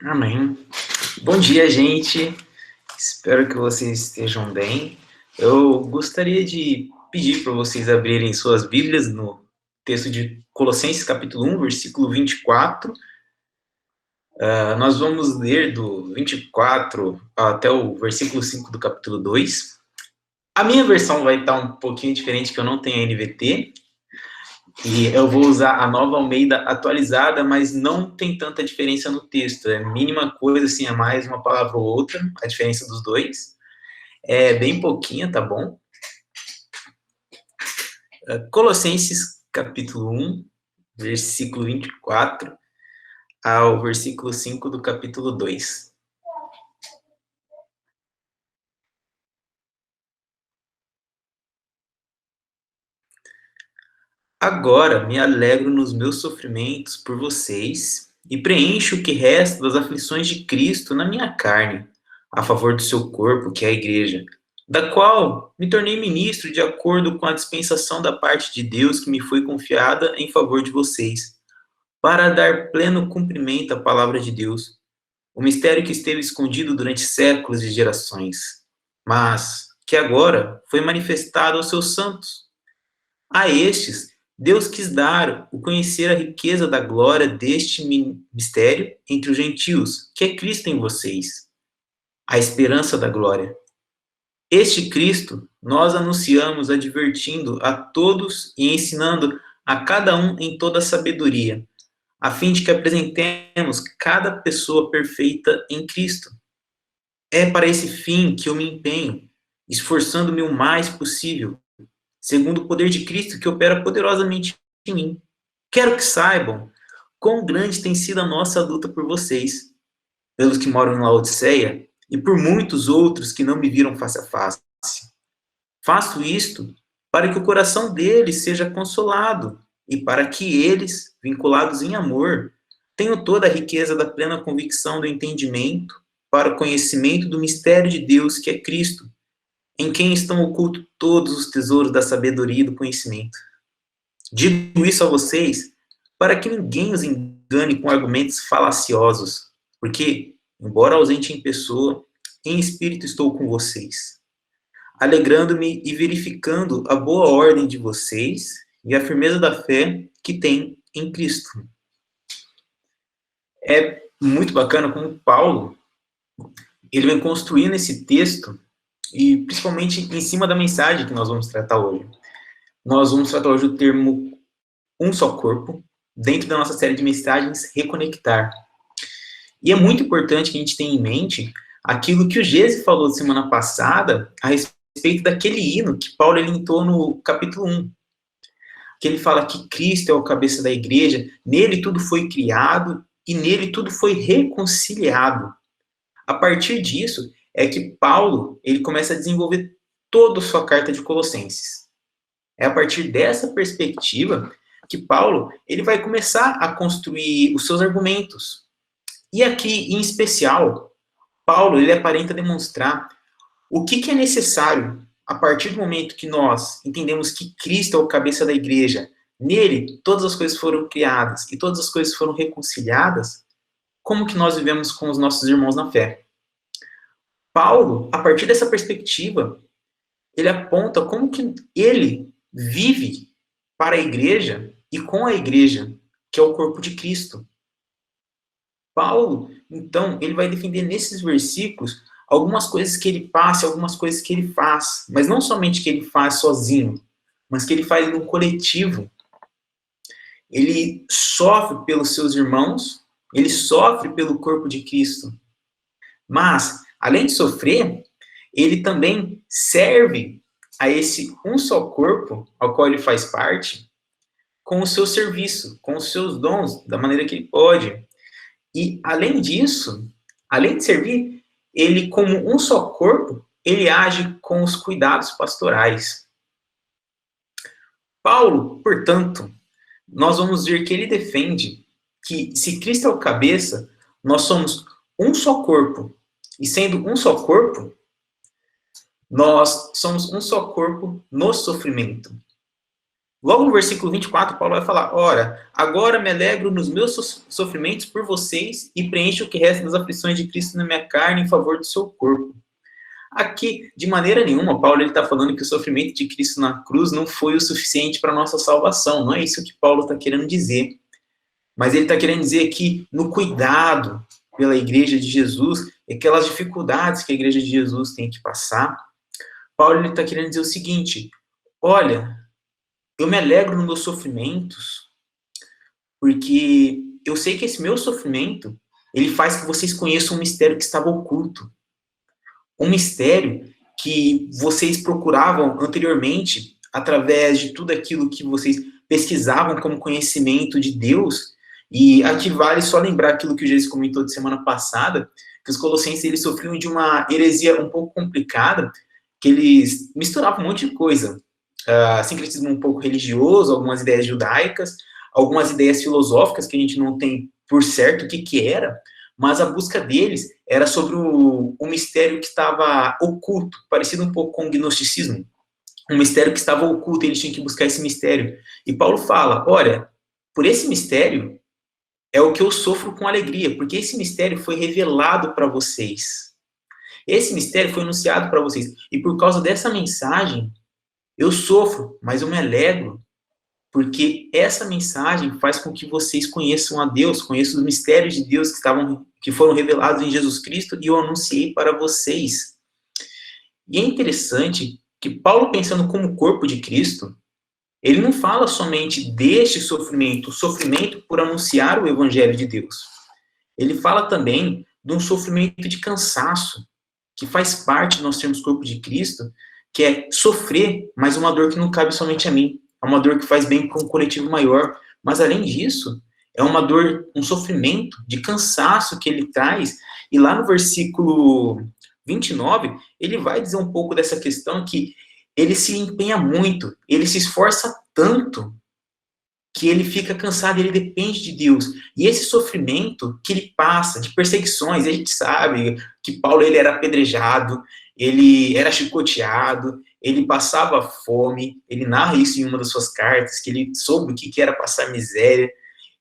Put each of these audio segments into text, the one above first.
Amém. Bom dia, gente. Espero que vocês estejam bem. Eu gostaria de pedir para vocês abrirem suas Bíblias no texto de Colossenses, capítulo 1, versículo 24. Nós vamos ler do 24 até o versículo 5 do capítulo 2. A minha versão vai estar um pouquinho diferente, que eu não tenho a NVT. E eu vou usar a Nova Almeida atualizada, mas não tem tanta diferença no texto. É mínima coisa, assim, é mais uma palavra ou outra, a diferença dos dois. É bem pouquinha, tá bom? Colossenses, capítulo 1, versículo 24, ao versículo 5 do capítulo 2. Agora me alegro nos meus sofrimentos por vocês e preencho o que resta das aflições de Cristo na minha carne, a favor do seu corpo, que é a igreja, da qual me tornei ministro de acordo com a dispensação da parte de Deus que me foi confiada em favor de vocês, para dar pleno cumprimento à palavra de Deus, o mistério que esteve escondido durante séculos e gerações, mas que agora foi manifestado aos seus santos. A estes, Deus quis dar o conhecer a riqueza da glória deste mistério entre os gentios, que é Cristo em vocês, a esperança da glória. Este Cristo nós anunciamos advertindo a todos e ensinando a cada um em toda a sabedoria, a fim de que apresentemos cada pessoa perfeita em Cristo. É para esse fim que eu me empenho, esforçando-me o mais possível, segundo o poder de Cristo que opera poderosamente em mim. Quero que saibam quão grande tem sido a nossa luta por vocês, pelos que moram em Laodiceia e por muitos outros que não me viram face a face. Faço isto para que o coração deles seja consolado e para que eles, vinculados em amor, tenham toda a riqueza da plena convicção do entendimento para o conhecimento do mistério de Deus que é Cristo, em quem estão ocultos todos os tesouros da sabedoria e do conhecimento. Digo isso a vocês para que ninguém os engane com argumentos falaciosos, porque, embora ausente em pessoa, em espírito estou com vocês, alegrando-me e verificando a boa ordem de vocês e a firmeza da fé que tem em Cristo. É muito bacana como Paulo, ele vem construindo esse texto, e principalmente em cima da mensagem que nós vamos tratar hoje. Nós vamos tratar hoje o termo um só corpo, dentro da nossa série de mensagens Reconectar. E é muito importante que a gente tenha em mente aquilo que o Gese falou semana passada a respeito daquele hino que Paulo entoou no capítulo 1, que ele fala que Cristo é o cabeça da igreja, nele tudo foi criado e nele tudo foi reconciliado. A partir disso é que Paulo ele começa a desenvolver toda a sua carta de Colossenses. É a partir dessa perspectiva que Paulo ele vai começar a construir os seus argumentos. E aqui, em especial, Paulo ele aparenta demonstrar o que é necessário a partir do momento que nós entendemos que Cristo é o cabeça da igreja, nele todas as coisas foram criadas e todas as coisas foram reconciliadas, como que nós vivemos com os nossos irmãos na fé. Paulo, a partir dessa perspectiva, ele aponta como que ele vive para a igreja e com a igreja, que é o corpo de Cristo. Paulo, então, ele vai defender nesses versículos algumas coisas que ele passa, algumas coisas que ele faz, mas não somente que ele faz sozinho, mas que ele faz no coletivo. Ele sofre pelos seus irmãos, ele sofre pelo corpo de Cristo. Mas, além de sofrer, ele também serve a esse um só corpo, ao qual ele faz parte, com o seu serviço, com os seus dons, da maneira que ele pode. E, além disso, além de servir, ele, como um só corpo, ele age com os cuidados pastorais. Paulo, portanto, nós vamos ver que ele defende que, se Cristo é o cabeça, nós somos um só corpo. E sendo um só corpo, nós somos um só corpo no sofrimento. Logo no versículo 24, Paulo vai falar: ora, agora me alegro nos meus sofrimentos por vocês e preencho o que resta das aflições de Cristo na minha carne em favor do seu corpo. Aqui, de maneira nenhuma, Paulo está falando que o sofrimento de Cristo na cruz não foi o suficiente para a nossa salvação. Não é isso que Paulo está querendo dizer. Mas ele está querendo dizer que no cuidado pela igreja de Jesus, aquelas dificuldades que a igreja de Jesus tem que passar, Paulo está querendo dizer o seguinte: olha, eu me alegro nos meus sofrimentos, porque eu sei que esse meu sofrimento, ele faz que vocês conheçam um mistério que estava oculto. Um mistério que vocês procuravam anteriormente, através de tudo aquilo que vocês pesquisavam como conhecimento de Deus. E aqui vale só lembrar aquilo que o Jesus comentou de semana passada, que os colossenses eles sofriam de uma heresia um pouco complicada, que eles misturavam um monte de coisa. Sincretismo um pouco religioso, algumas ideias judaicas, algumas ideias filosóficas que a gente não tem por certo o que era, mas a busca deles era sobre o mistério que estava oculto, parecido um pouco com o gnosticismo. Um mistério que estava oculto, eles tinham que buscar esse mistério. E Paulo fala: olha, por esse mistério é o que eu sofro com alegria, porque esse mistério foi revelado para vocês. Esse mistério foi anunciado para vocês. E por causa dessa mensagem, eu sofro, mas eu me alegro, porque essa mensagem faz com que vocês conheçam a Deus, conheçam os mistérios de Deus que foram revelados em Jesus Cristo e eu anunciei para vocês. E é interessante que Paulo, pensando como corpo de Cristo, ele não fala somente deste sofrimento, o sofrimento por anunciar o evangelho de Deus. Ele fala também de um sofrimento de cansaço, que faz parte de nós termos corpo de Cristo, que é sofrer, mas uma dor que não cabe somente a mim. É uma dor que faz bem para um coletivo maior. Mas, além disso, é uma dor, um sofrimento de cansaço que ele traz. E lá no versículo 29, ele vai dizer um pouco dessa questão que ele se empenha muito, ele se esforça tanto que ele fica cansado, ele depende de Deus. E esse sofrimento que ele passa, de perseguições, a gente sabe que Paulo ele era apedrejado, ele era chicoteado, ele passava fome, ele narra isso em uma das suas cartas, que ele soube o que era passar miséria,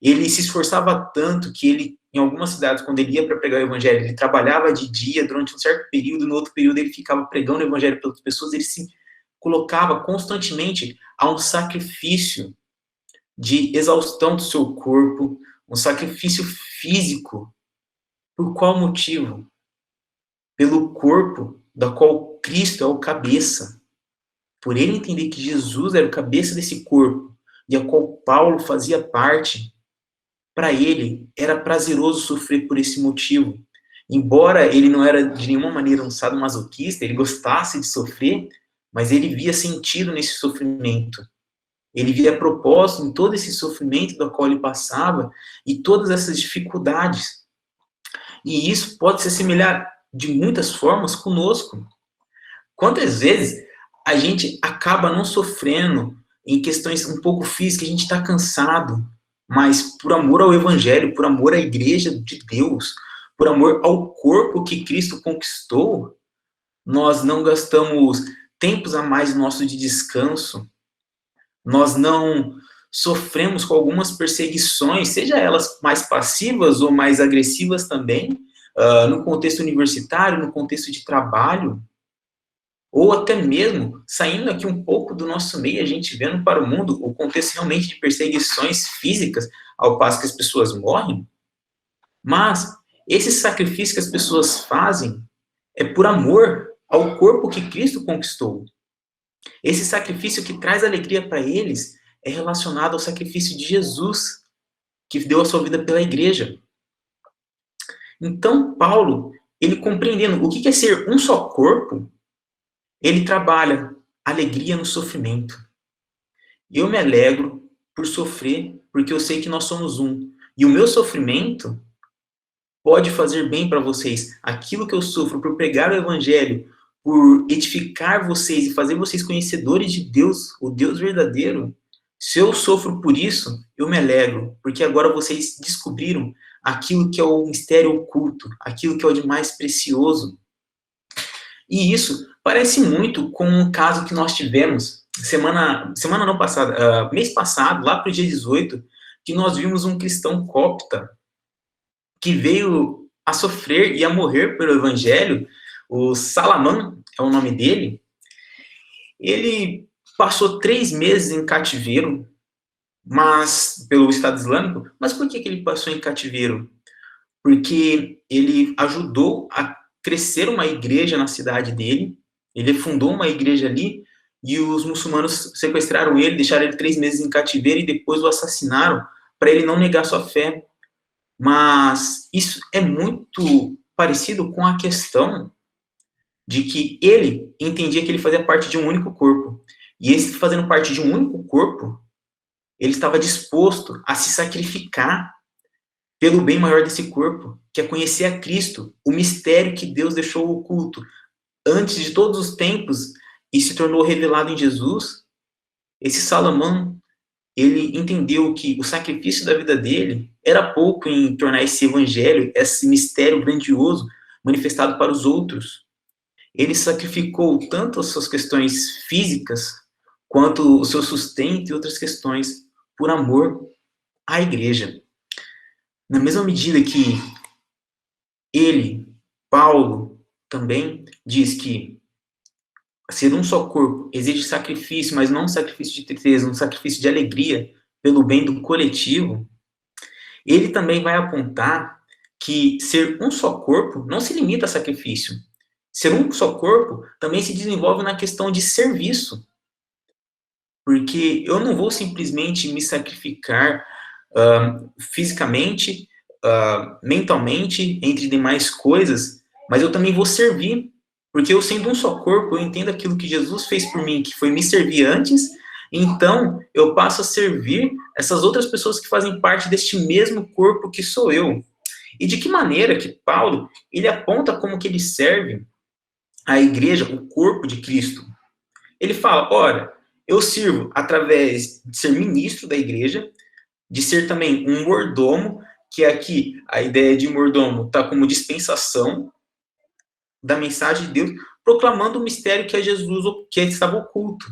ele se esforçava tanto que ele, em algumas cidades, quando ele ia para pregar o evangelho, ele trabalhava de dia durante um certo período, no outro período ele ficava pregando o evangelho para outras pessoas, ele se colocava constantemente a um sacrifício de exaustão do seu corpo, um sacrifício físico. Por qual motivo? Pelo corpo da qual Cristo é o cabeça. Por ele entender que Jesus era o cabeça desse corpo, e a qual Paulo fazia parte, para ele era prazeroso sofrer por esse motivo. Embora ele não era de nenhuma maneira um sadomasoquista, ele gostasse de sofrer, mas ele via sentido nesse sofrimento. Ele via propósito em todo esse sofrimento do qual ele passava e todas essas dificuldades. E isso pode se assemelhar de muitas formas conosco. Quantas vezes a gente acaba não sofrendo em questões um pouco físicas, a gente está cansado, mas por amor ao Evangelho, por amor à Igreja de Deus, por amor ao corpo que Cristo conquistou, nós não gastamos tempos a mais nosso de descanso, nós não sofremos com algumas perseguições, seja elas mais passivas ou mais agressivas também, no contexto universitário, no contexto de trabalho, ou até mesmo, saindo aqui um pouco do nosso meio, a gente vendo para o mundo o contexto realmente de perseguições físicas, ao passo que as pessoas morrem, mas esse sacrifício que as pessoas fazem é por amor ao corpo que Cristo conquistou. Esse sacrifício que traz alegria para eles é relacionado ao sacrifício de Jesus, que deu a sua vida pela igreja. Então, Paulo, ele compreendendo o que é ser um só corpo, ele trabalha alegria no sofrimento. Eu me alegro por sofrer, porque eu sei que nós somos um. E o meu sofrimento pode fazer bem para vocês. Aquilo que eu sofro por pregar o evangelho, por edificar vocês e fazer vocês conhecedores de Deus, o Deus verdadeiro, se eu sofro por isso, eu me alegro, porque agora vocês descobriram aquilo que é o mistério oculto, aquilo que é o de mais precioso. E isso parece muito com um caso que nós tivemos semana não passada, mês passado, lá para o dia 18, que nós vimos um cristão copta que veio a sofrer e a morrer pelo evangelho, o Salaman é o nome dele. Ele passou 3 meses em cativeiro, mas pelo Estado Islâmico. Mas por que ele passou em cativeiro? Porque ele ajudou a crescer uma igreja na cidade dele, ele fundou uma igreja ali, e os muçulmanos sequestraram ele, deixaram ele 3 meses em cativeiro e depois o assassinaram para ele não negar sua fé. Mas isso é muito parecido com a questão de que ele entendia que ele fazia parte de um único corpo. E esse fazendo parte de um único corpo, ele estava disposto a se sacrificar pelo bem maior desse corpo, que é conhecer a Cristo, o mistério que Deus deixou oculto antes de todos os tempos e se tornou revelado em Jesus. Esse Salomão, ele entendeu que o sacrifício da vida dele era pouco em tornar esse evangelho, esse mistério grandioso, manifestado para os outros. Ele sacrificou tanto as suas questões físicas, quanto o seu sustento e outras questões, por amor à igreja. Na mesma medida que ele, Paulo, também diz que ser um só corpo exige sacrifício, mas não um sacrifício de tristeza, um sacrifício de alegria pelo bem do coletivo, ele também vai apontar que ser um só corpo não se limita a sacrifício. Ser um só corpo também se desenvolve na questão de serviço. Porque eu não vou simplesmente me sacrificar fisicamente, mentalmente, entre demais coisas, mas eu também vou servir. Porque eu sendo um só corpo, eu entendo aquilo que Jesus fez por mim, que foi me servir antes, então eu passo a servir essas outras pessoas que fazem parte deste mesmo corpo que sou eu. E de que maneira que Paulo, ele aponta como que ele serve a igreja, o corpo de Cristo. Ele fala, ora, eu sirvo através de ser ministro da igreja, de ser também um mordomo, que aqui a ideia de mordomo está como dispensação da mensagem de Deus, proclamando o mistério que é Jesus, que estava oculto.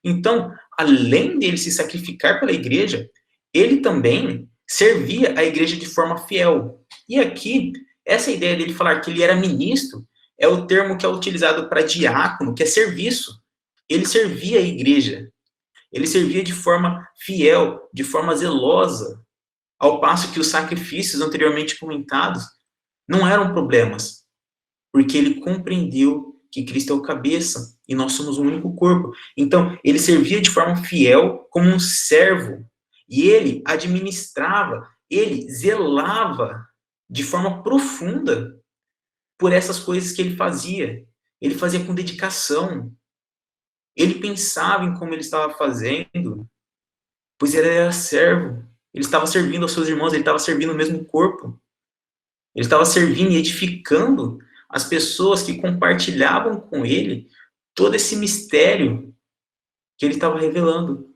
Então, além dele se sacrificar pela igreja, ele também servia a igreja de forma fiel. E aqui, essa ideia dele falar que ele era ministro, é o termo que é utilizado para diácono, que é serviço. Ele servia a igreja. Ele servia de forma fiel, de forma zelosa, ao passo que os sacrifícios anteriormente comentados não eram problemas, porque ele compreendeu que Cristo é o cabeça e nós somos um único corpo. Então, ele servia de forma fiel como um servo, e ele administrava, ele zelava de forma profunda por essas coisas que ele fazia. Ele fazia com dedicação. Ele pensava em como ele estava fazendo, pois ele era servo. Ele estava servindo aos seus irmãos, ele estava servindo o mesmo corpo. Ele estava servindo e edificando as pessoas que compartilhavam com ele todo esse mistério que ele estava revelando.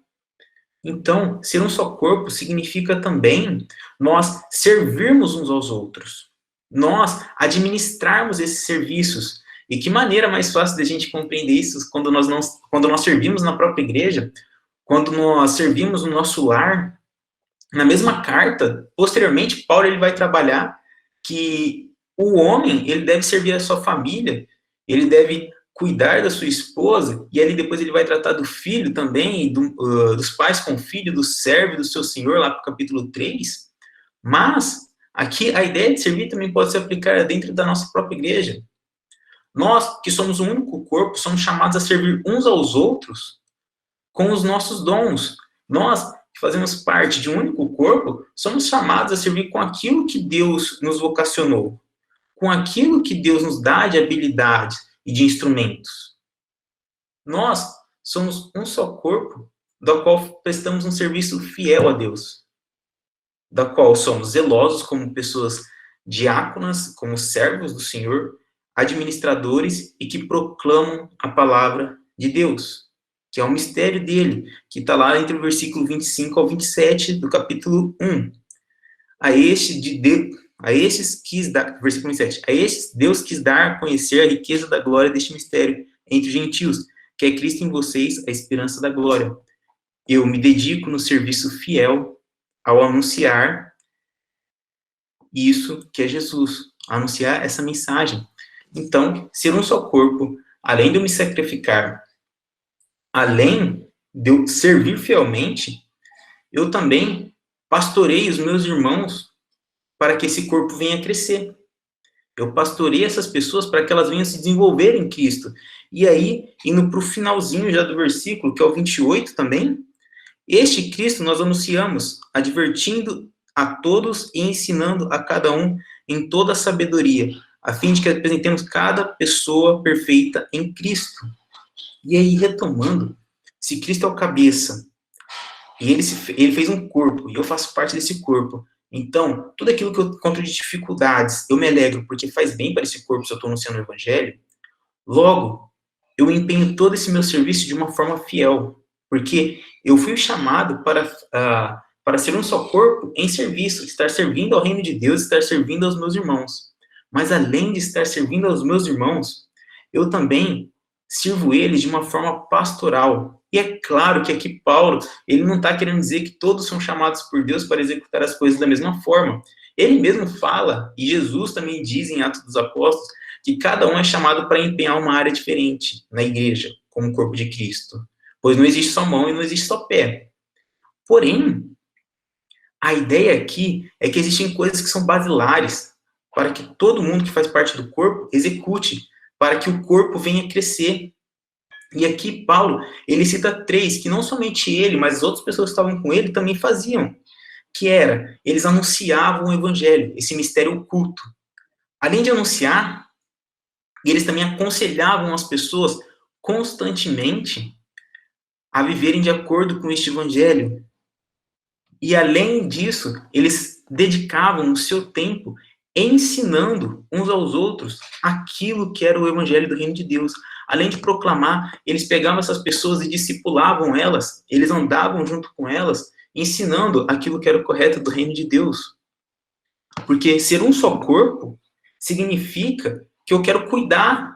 Então, ser um só corpo significa também nós servirmos uns aos outros. Nós administrarmos esses serviços. E que maneira mais fácil de a gente compreender isso quando nós servimos na própria igreja, quando nós servimos no nosso lar. Na mesma carta, posteriormente, Paulo ele vai trabalhar que o homem ele deve servir a sua família, ele deve cuidar da sua esposa, e ali depois ele vai tratar do filho também, dos pais com o filho, do servo, do seu senhor, lá para o capítulo 3. Mas, aqui, a ideia de servir também pode se aplicar dentro da nossa própria igreja. Nós, que somos um único corpo, somos chamados a servir uns aos outros com os nossos dons. Nós, que fazemos parte de um único corpo, somos chamados a servir com aquilo que Deus nos vocacionou, com aquilo que Deus nos dá de habilidades e de instrumentos. Nós somos um só corpo, do qual prestamos um serviço fiel a Deus, da qual somos zelosos como pessoas diáconas, como servos do Senhor, administradores e que proclamam a palavra de Deus, que é o mistério dele, que está lá entre o versículo 25 ao 27 do capítulo 1. Versículo 27, a estes Deus quis dar a conhecer a riqueza da glória deste mistério entre os gentios, que é Cristo em vocês, a esperança da glória. Eu me dedico no serviço fiel ao anunciar isso que é Jesus, anunciar essa mensagem. Então, ser um só corpo, além de eu me sacrificar, além de eu servir fielmente, eu também pastorei os meus irmãos para que esse corpo venha a crescer. Eu pastorei essas pessoas para que elas venham se desenvolver em Cristo. E aí, indo para o finalzinho já do versículo, que é o 28 também, este Cristo nós anunciamos, advertindo a todos e ensinando a cada um em toda a sabedoria, a fim de que apresentemos cada pessoa perfeita em Cristo. E aí, retomando, se Cristo é o cabeça, e ele fez um corpo, e eu faço parte desse corpo, então, tudo aquilo que eu encontro de dificuldades, eu me alegro porque faz bem para esse corpo se eu estou anunciando o evangelho, logo, eu empenho todo esse meu serviço de uma forma fiel, porque eu fui chamado para ser um só corpo em serviço, estar servindo ao reino de Deus, estar servindo aos meus irmãos. Mas além de estar servindo aos meus irmãos, eu também sirvo eles de uma forma pastoral. E é claro que aqui Paulo, ele não está querendo dizer que todos são chamados por Deus para executar as coisas da mesma forma. Ele mesmo fala, e Jesus também diz em Atos dos Apóstolos, que cada um é chamado para empenhar uma área diferente na igreja, como o corpo de Cristo. Pois não existe só mão e não existe só pé. Porém, a ideia aqui é que existem coisas que são basilares para que todo mundo que faz parte do corpo execute, para que o corpo venha crescer. E aqui Paulo, ele cita 3, que não somente ele, mas as outras pessoas que estavam com ele também faziam, que era, eles anunciavam o evangelho, esse mistério oculto. Além de anunciar, eles também aconselhavam as pessoas constantemente a viverem de acordo com este evangelho. E além disso, eles dedicavam o seu tempo ensinando uns aos outros aquilo que era o evangelho do reino de Deus. Além de proclamar, eles pegavam essas pessoas e discipulavam elas, eles andavam junto com elas, ensinando aquilo que era o correto do reino de Deus. Porque ser um só corpo significa que eu quero cuidar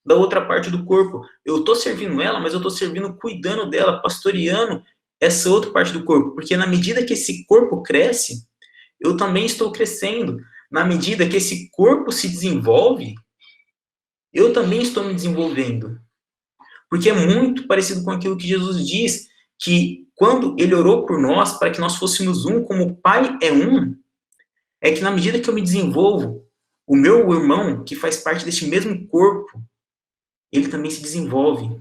da outra parte do corpo. Eu estou servindo ela, mas eu estou servindo, cuidando dela, pastoreando essa outra parte do corpo. Porque na medida que esse corpo cresce, eu também estou crescendo. Na medida que esse corpo se desenvolve, eu também estou me desenvolvendo. Porque é muito parecido com aquilo que Jesus diz, que quando ele orou por nós, para que nós fôssemos um, como o Pai é um, é que na medida que eu me desenvolvo, o meu irmão, que faz parte deste mesmo corpo, ele também se desenvolve.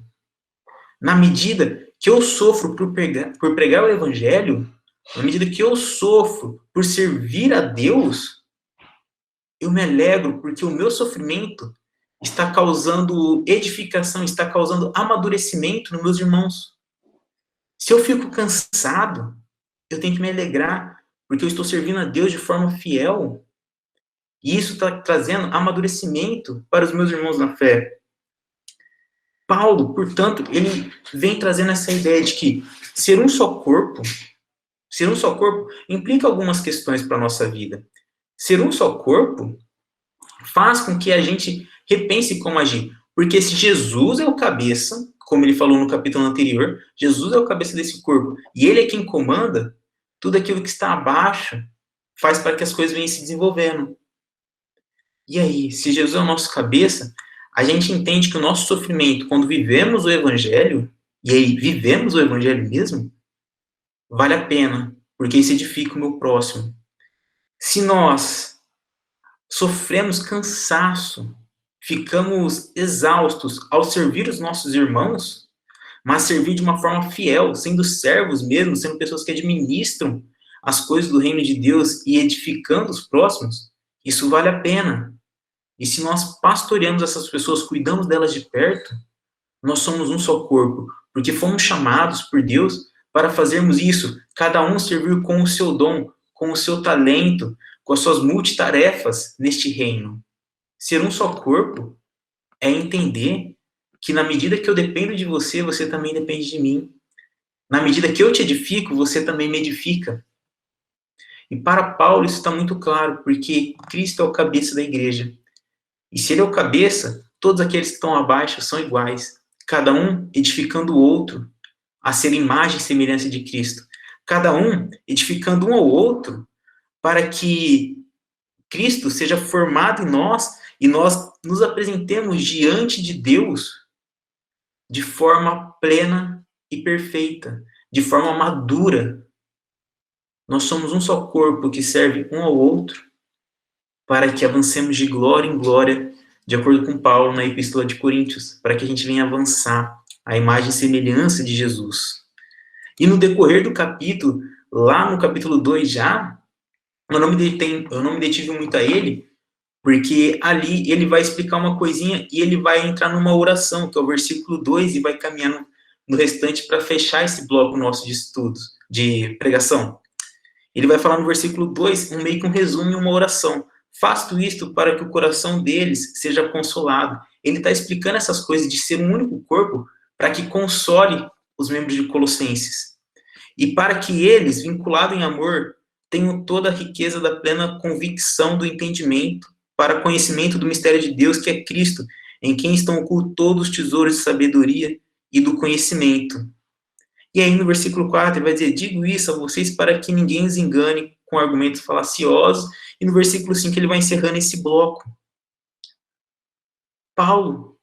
Na medida que eu sofro por pregar o evangelho, na medida que eu sofro por servir a Deus, eu me alegro porque o meu sofrimento está causando edificação, está causando amadurecimento nos meus irmãos. Se eu fico cansado, eu tenho que me alegrar, porque eu estou servindo a Deus de forma fiel. E isso está trazendo amadurecimento para os meus irmãos na fé. Paulo, portanto, ele vem trazendo essa ideia de que ser um só corpo implica algumas questões para a nossa vida. Ser um só corpo faz com que a gente repense como agir. Porque se Jesus é o cabeça, como ele falou no capítulo anterior, Jesus é o cabeça desse corpo, e ele é quem comanda, tudo aquilo que está abaixo faz para que as coisas venham se desenvolvendo. E aí, se Jesus é o nosso cabeça, a gente entende que o nosso sofrimento, quando vivemos o evangelho, e aí vivemos o evangelho mesmo, vale a pena, porque isso edifica o meu próximo. Se nós sofremos cansaço, ficamos exaustos ao servir os nossos irmãos, mas servir de uma forma fiel, sendo servos mesmo, sendo pessoas que administram as coisas do reino de Deus e edificando os próximos, isso vale a pena. E se nós pastoreamos essas pessoas, cuidamos delas de perto, nós somos um só corpo, porque fomos chamados por Deus para fazermos isso, cada um servir com o seu dom, com o seu talento, com as suas multitarefas neste reino. Ser um só corpo é entender que na medida que eu dependo de você, você também depende de mim. Na medida que eu te edifico, você também me edifica. E para Paulo isso está muito claro, porque Cristo é o cabeça da igreja. E se ele é o cabeça, todos aqueles que estão abaixo são iguais. cada um edificando o outro a ser imagem e semelhança de Cristo, cada um edificando um ao outro para que Cristo seja formado em nós e nós nos apresentemos diante de Deus de forma plena e perfeita, de forma madura. Nós somos um só corpo que serve um ao outro para que avancemos de glória em glória, de acordo com Paulo na Epístola de Coríntios, para que a gente venha avançar a imagem e semelhança de Jesus. E no decorrer do capítulo, lá no capítulo 2 já, eu não me detive muito a ele, porque ali ele vai explicar uma coisinha e ele vai entrar numa oração, que é o versículo 2, e vai caminhando no restante para fechar esse bloco nosso de estudos, de pregação. Ele vai falar no versículo 2, meio que um resumo e uma oração. Faço isto para que o coração deles seja consolado. Ele está explicando essas coisas de ser um único corpo para que console os membros de Colossenses. E para que eles, vinculados em amor, tenham toda a riqueza da plena convicção do entendimento para conhecimento do mistério de Deus, que é Cristo, em quem estão ocultos todos os tesouros de sabedoria e do conhecimento. E aí no versículo 4 ele vai dizer, digo isso a vocês para que ninguém os engane com argumentos falaciosos, e no versículo 5 ele vai encerrando esse bloco. Paulo,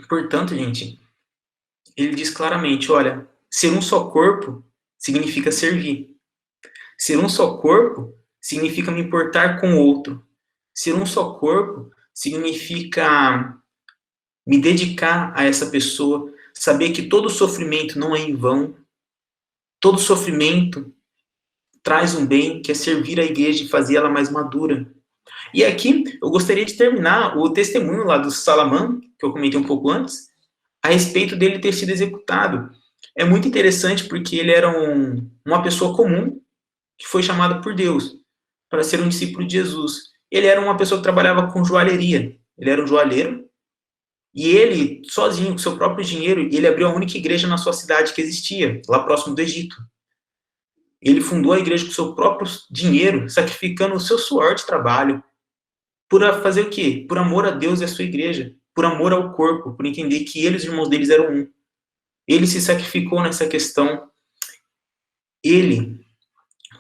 portanto, gente, ele diz claramente, olha, ser um só corpo significa servir. Ser um só corpo significa me importar com o outro. Ser um só corpo significa me dedicar a essa pessoa, saber que todo sofrimento não é em vão, todo sofrimento traz um bem, que é servir a igreja e fazer ela mais madura. E aqui eu gostaria de terminar o testemunho lá do Salamã, que eu comentei um pouco antes, a respeito dele ter sido executado. É muito interessante porque ele era uma pessoa comum que foi chamada por Deus para ser um discípulo de Jesus. Ele era uma pessoa que trabalhava com joalheria. Ele era um joalheiro. E ele, sozinho, com seu próprio dinheiro, ele abriu a única igreja na sua cidade que existia, lá próximo do Egito. Ele fundou a igreja com seu próprio dinheiro, sacrificando o seu suor de trabalho. Por fazer o quê? Por amor a Deus e a sua igreja. Por amor ao corpo, por entender que ele e os irmãos deles eram um. Ele se sacrificou nessa questão. Ele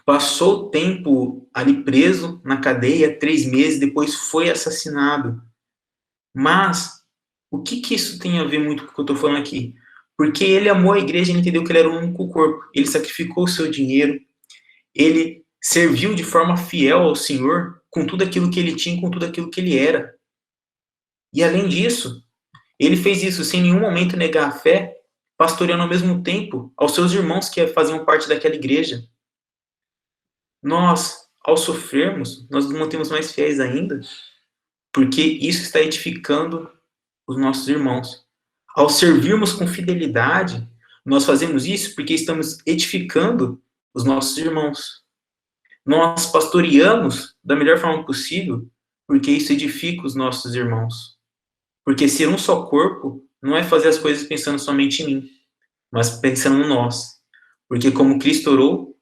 passou o tempo ali preso na cadeia, 3 meses, depois foi assassinado. Mas, o que isso tem a ver muito com o que eu estou falando aqui? Porque ele amou a igreja, ele entendeu que ele era um único corpo. Ele sacrificou o seu dinheiro, ele serviu de forma fiel ao Senhor, com tudo aquilo que ele tinha, com tudo aquilo que ele era. E além disso, ele fez isso sem em nenhum momento negar a fé, pastoreando ao mesmo tempo aos seus irmãos que faziam parte daquela igreja. Nós, ao sofrermos, nós nos mantemos mais fiéis ainda, porque isso está edificando os nossos irmãos. Ao servirmos com fidelidade, nós fazemos isso porque estamos edificando os nossos irmãos. Nós pastoreamos da melhor forma possível, porque isso edifica os nossos irmãos. Porque ser um só corpo não é fazer as coisas pensando somente em mim, mas pensando em nós. Porque como Cristo orou,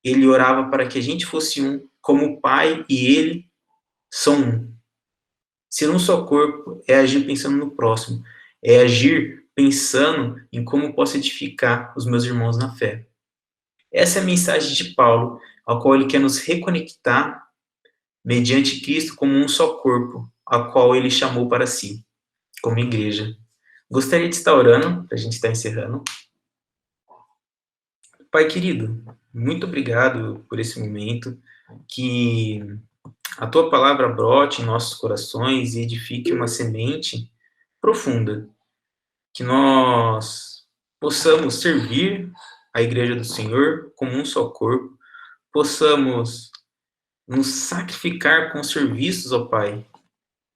ele orava para que a gente fosse um, como o Pai e ele são um. Ser um só corpo é agir pensando no próximo, é agir pensando em como posso edificar os meus irmãos na fé. Essa é a mensagem de Paulo, ao qual ele quer nos reconectar mediante Cristo como um só corpo, a qual ele chamou para si, como igreja. Gostaria de estar orando, para a gente estar encerrando. Pai querido, muito obrigado por esse momento, que a tua palavra brote em nossos corações e edifique uma semente profunda, que nós possamos servir a igreja do Senhor como um só corpo, possamos nos sacrificar com serviços, ó Pai,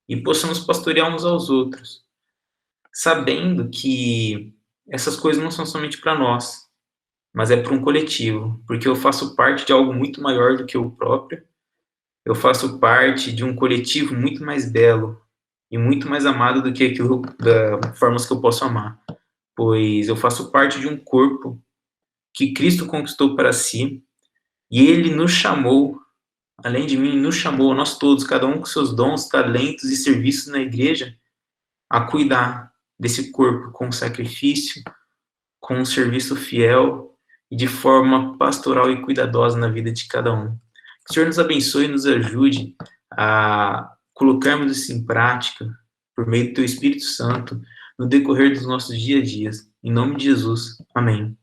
e possamos pastorear uns aos outros, sabendo que essas coisas não são somente para nós, mas é para um coletivo, porque eu faço parte de algo muito maior do que eu próprio, eu faço parte de um coletivo muito mais belo e muito mais amado do que aquilo da formas que eu posso amar, pois eu faço parte de um corpo que Cristo conquistou para si, e Ele nos chamou, além de mim, nos chamou, nós todos, cada um com seus dons, talentos e serviços na igreja, a cuidar desse corpo com sacrifício, com um serviço fiel e de forma pastoral e cuidadosa na vida de cada um. Que o Senhor nos abençoe e nos ajude a colocarmos isso em prática por meio do Teu Espírito Santo no decorrer dos nossos dias a dias. Em nome de Jesus. Amém.